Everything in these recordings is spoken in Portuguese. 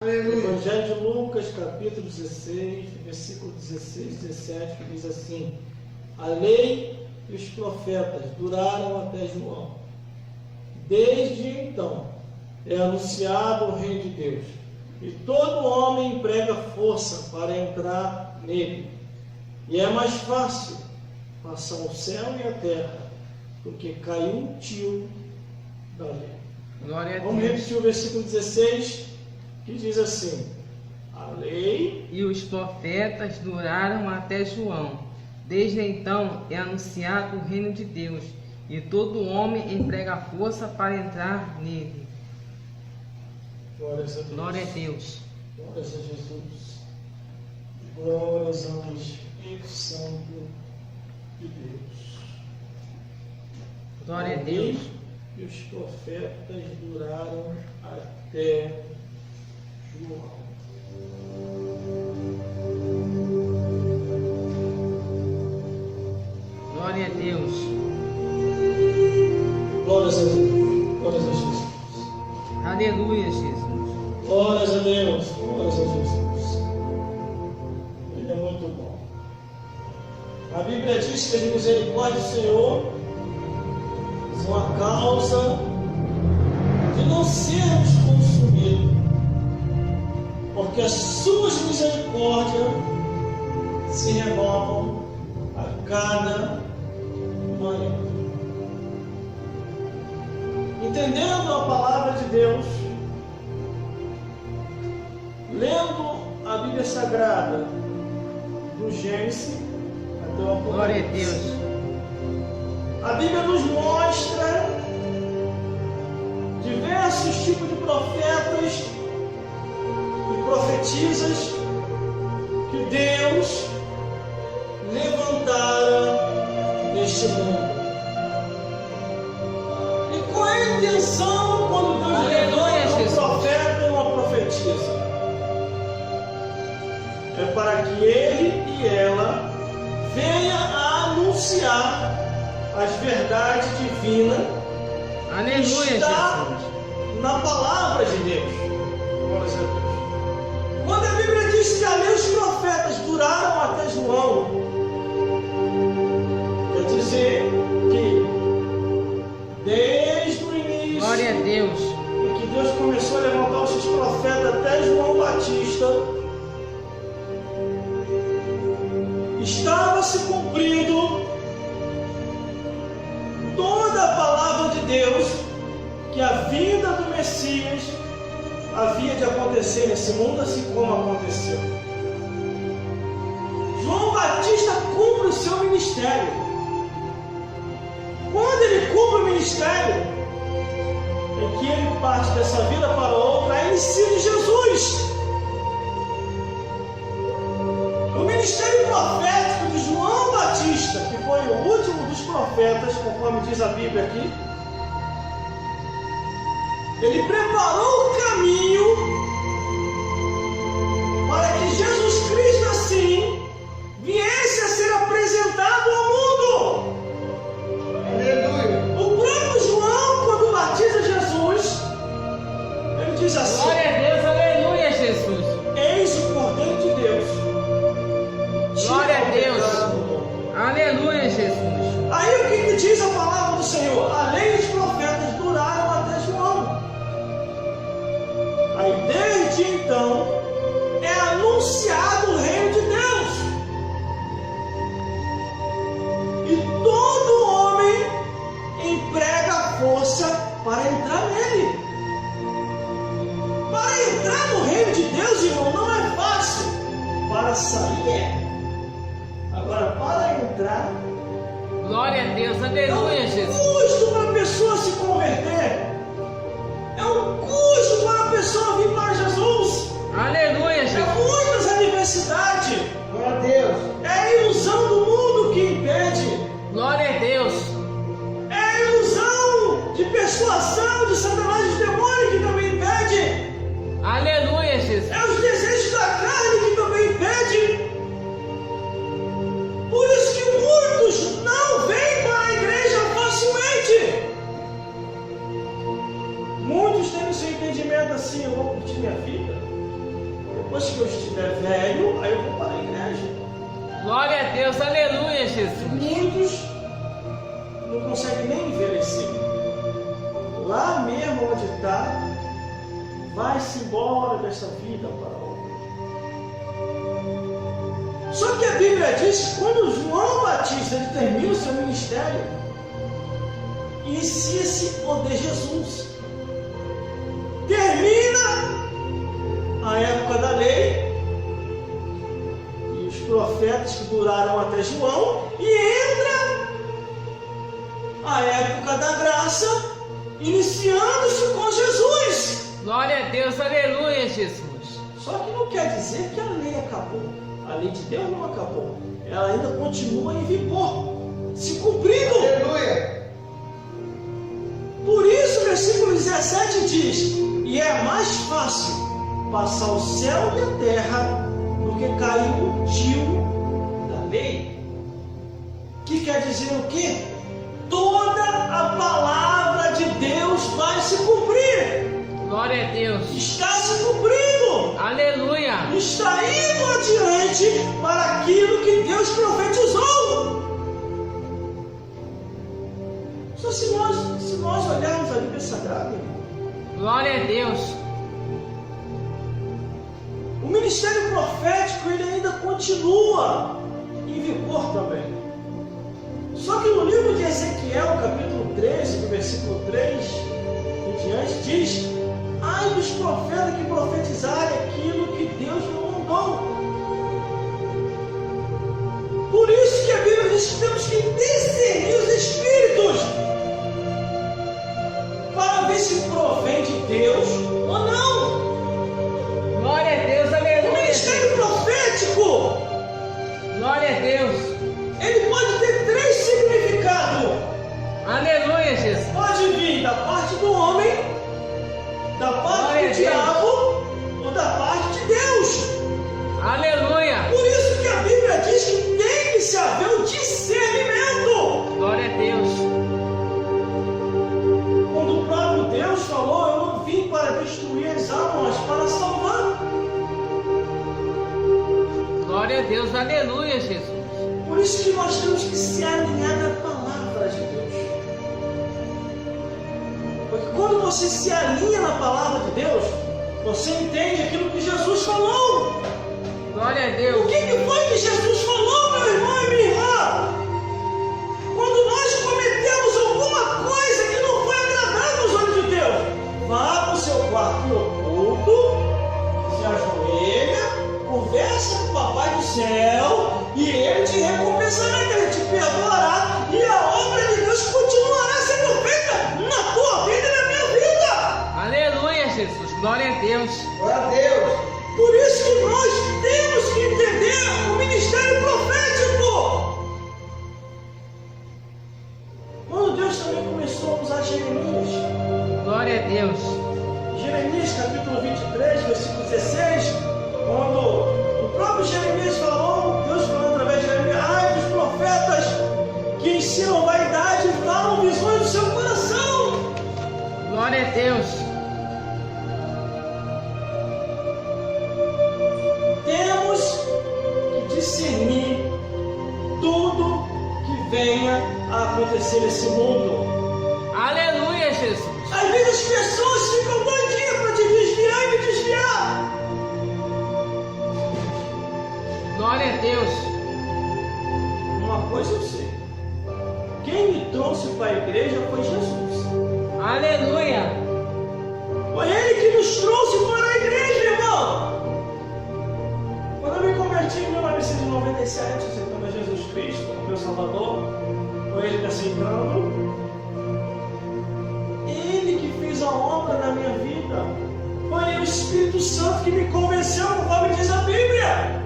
Evangelho de Lucas, capítulo 16, versículo 16 e 17, que diz assim: a lei e os profetas duraram até João. Desde então é anunciado o reino de Deus, e todo homem emprega força para entrar nele. E é mais fácil passar o céu e a terra do que cair um tio da lei. Glória a Deus. Vamos repetir o versículo 16, que diz assim: a lei e os profetas duraram até João. Desde então é anunciado o reino de Deus, e todo homem emprega força para entrar nele. Glórias a Deus. Glória a Deus. Glórias a Jesus. Glórias ao Espírito Santo de Deus. Glória a lei Deus. E os profetas duraram até João. Glória a Deus. Glórias a Deus. Glórias a Jesus. Aleluia, Jesus. Glórias a Deus. Glórias a Jesus. Ele é muito bom. A Bíblia diz que as misericórdias do Senhor são a causa de não sermos consumidos, porque as suas misericórdias se renovam a cada manhã. Entendendo a palavra de Deus, lendo a Bíblia Sagrada, do Gênesis até o Apocalipse. Glória a Deus. A Bíblia nos mostra diversos tipos de profetas e profetisas que Deus levantara neste mundo. E qual é a intenção quando Deus levanta um profeta e uma profetisa? É para que ele e ela venha a anunciar as verdades divinas. Aleluia, está Jesus. na palavra de Deus. Glórias a Deus. Quando a Bíblia diz que a lei e os profetas duraram até João, quer dizer que desde o início, Glória a Deus. em que Deus começou a levantar os seus profetas até João Batista, estava se cumprindo toda a palavra de Deus, que a vinda do Messias havia de acontecer nesse mundo, assim como aconteceu. João Batista cumpre o seu ministério. Quando ele cumpre o ministério, em que ele parte dessa vida para outra, é ensino de Jesus. O ministério profético de João Batista, que foi o último dos profetas, conforme diz a Bíblia aqui, ele preparou o caminho para que Jesus Cristo assim viesse a ser apresentado ao mundo. Aleluia. O próprio João, quando batiza Jesus, ele diz assim: Glória a Deus. Aleluia, Jesus. eis o Cordeiro de Deus. Glória a Deus. Aleluia, Jesus. Aí o que diz a palavra do Senhor? A lei e os profetas duraram até João. Aí desde então é anunciado o reino de Deus. E todo homem emprega força para entrar nele. Para entrar no reino de Deus, irmão, não é fácil. Para sair é. Agora, para entrar, Glória a Deus. Aleluia, Jesus. custo para a pessoa se converter. É um custo para a pessoa vir para Jesus. Aleluia, É Jesus. muitas adversidades. Glória a Deus. É a ilusão do mundo que impede. Glória a Deus. É a ilusão de persuasão de Satanás e de demônio que também impede. Aleluia, Jesus. É os desejos da carne que também impede. Por isso que muitos não vêm para a igreja facilmente. Muitos têm o seu entendimento assim: eu vou curtir depois que eu estiver velho, aí eu vou para a igreja. Glória a Deus, aleluia, Jesus. Muitos não conseguem nem envelhecer. Lá mesmo onde está, vai-se embora dessa vida para outra. Só que a Bíblia diz que quando João Batista ele termina o seu ministério, inicia-se poder Jesus. Termina a época da lei e os profetas que duraram até João, e entra a época da graça, iniciando-se com Jesus. Glória a Deus, aleluia, Jesus. Só que não quer dizer que a lei acabou. A lei de Deus não acabou. Ela ainda continua em vigor, se cumprindo. Aleluia. Por isso, o versículo 17 diz: e é mais fácil passar o céu e a terra do que cair um tio da lei. Que quer dizer o quê? Toda a palavra de Deus vai se cumprir. Glória a Deus. Está se cumprindo. Aleluia. Está indo adiante para aquilo que Deus profetizou. Só se nós olharmos a Bíblia Sagrada, Glória a Deus. o ministério profético ele ainda continua em vigor também. Só que no livro de Ezequiel, capítulo 13, do versículo 3 em diante, diz: ai dos profetas que profetizarem aquilo que Deus não mandou. Por isso que a Bíblia diz que temos que discernir os espíritos para ver se provém de Deus ou não. Glória a Deus, O aleluia. ministério profético, Glória a Deus. ele pode ter três significados. Aleluia, Jesus. Pode vir da parte do homem, da parte Glória a do Deus. diabo ou da parte de Deus. Aleluia. Por isso que a Bíblia diz que tem que se haver o discernimento. Glória a Deus. Quando o próprio Deus falou: eu não vim para destruir as almas, para salvar. Glória a Deus, aleluia, Jesus. Por isso que nós temos que se alinhar na palavra de Deus. Porque quando você se alinha na palavra de Deus, você entende aquilo que Jesus falou. Glória a O Deus. que foi que Jesus falou, meu irmão e minha irmã? Quando nós cometemos alguma coisa que não foi agradável aos olhos de Deus, vá para o seu quarto oculto, se ajoelha, conversa com o Papai do Céu e Ele te recompensará, Ele te perdoará e a obra de Deus continuará sendo feita na tua vida e na minha vida. Aleluia, Jesus. Glória a Deus. Glória a Deus. Por isso que nós temos que entender o ministério profético. Quando Deus também começou a usar Jeremias, Glória a Deus. Jeremias capítulo 23, versículo 16, quando o próprio Jeremias falou, Deus falou através de Jeremias: ai dos profetas que ensinam vaidade e falam visões do seu coração. Glória a Deus. Temos que discernir tudo que venha a acontecer nesse mundo. Aleluia, Jesus. Às vezes as pessoas ficam doidinhas para te desviar e me desviar. Glória a Deus. Uma coisa eu sei: quem me trouxe para a igreja foi Jesus. Aleluia. Foi Ele que nos trouxe para a igreja, irmão. Quando eu me converti em 1997, aceitando a Jesus Cristo como meu Salvador, foi Ele me aceitando. Ele que fez a obra na minha vida. Foi o Espírito Santo que me convenceu, conforme diz a Bíblia.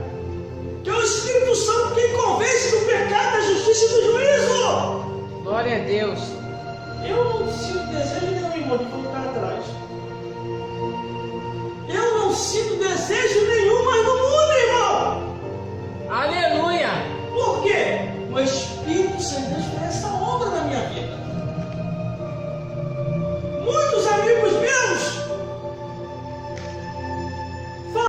Que é o Espírito Santo quem convence do pecado, da justiça e do juízo. Glória a Deus. Eu não sinto desejo nenhum, irmão, de voltar atrás.